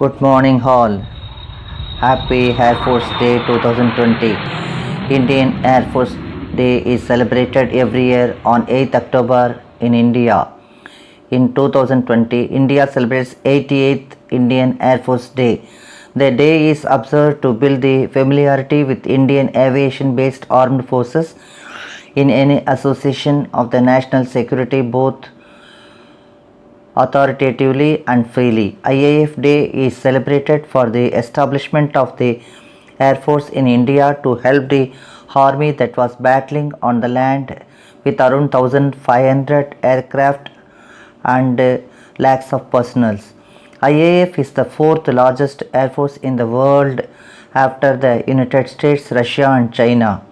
Good morning, all. Happy Air Force Day 2020. Indian Air Force Day is celebrated every year on 8th October in India. In 2020, India celebrates 88th Indian Air Force Day. The day is observed to build the familiarity with Indian aviation-based armed forces in any association of the national security, both authoritatively and freely. IAF Day is celebrated for the establishment of the Air Force in India to help the army that was battling on the land with around 1500 aircraft and lakhs of personnel. IAF is the fourth largest air force in the world after the United States, Russia and China.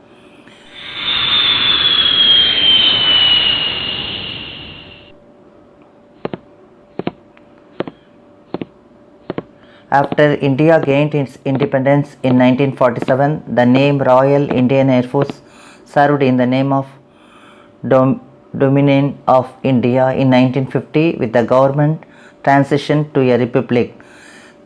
After India gained its independence in 1947, the name Royal Indian Air Force served in the name of Dominion of India in 1950 with the government transition to a republic.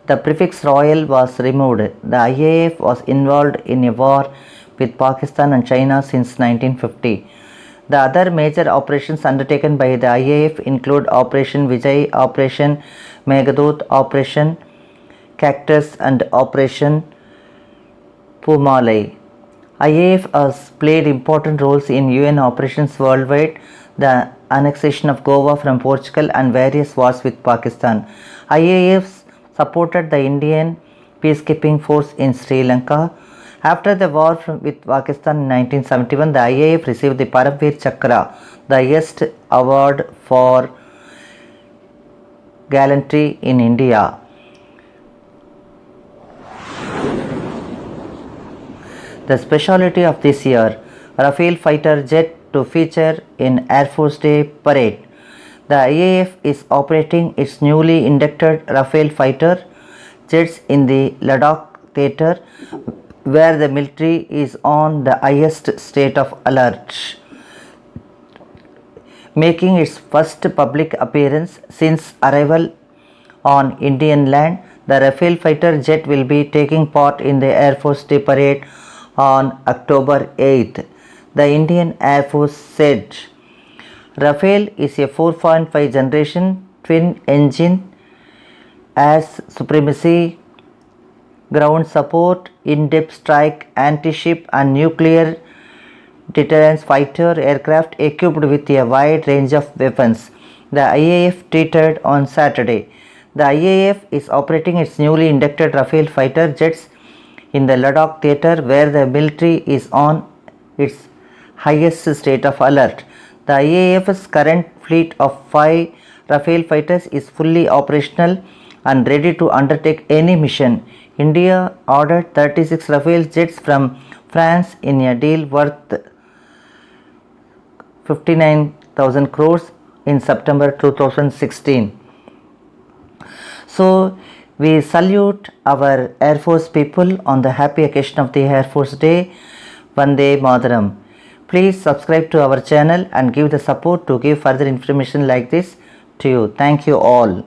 The prefix Royal was removed. The IAF was involved in a war with Pakistan and China since 1950. The other major operations undertaken by the IAF include Operation Vijay, Operation Meghdut, Operation Cactus and Operation Pumalai. IAF has played important roles in UN operations worldwide, the annexation of Goa from Portugal and various wars with Pakistan. IAF supported the Indian peacekeeping force in Sri Lanka. After the war with Pakistan in 1971, the IAF received the Paramveer Chakra, the highest award for gallantry in India. The specialty of this year, Rafale fighter jet to feature in Air Force Day parade. The IAF is operating its newly inducted Rafale fighter jets in the Ladakh theatre, where the military is on the highest state of alert. Making its first public appearance since arrival on Indian land, the Rafale fighter jet will be taking part in the Air Force Day parade on October 8th. The Indian Air Force said, Rafale is a 4.5 generation twin engine as supremacy, ground support, in-depth strike, anti-ship and nuclear deterrence fighter aircraft equipped with a wide range of weapons. The IAF tweeted on Saturday. The IAF is operating its newly inducted Rafale fighter jets in the Ladakh theatre, where the military is on its highest state of alert. The IAF's current fleet of 5 Rafale fighters is fully operational and ready to undertake any mission. India ordered 36 Rafale jets from France in a deal worth 59,000 crores in September 2016. So, we salute our Air Force people on the happy occasion of the Air Force Day. Vande Mataram. Please subscribe to our channel and give the support to give further information like this to you. Thank you all.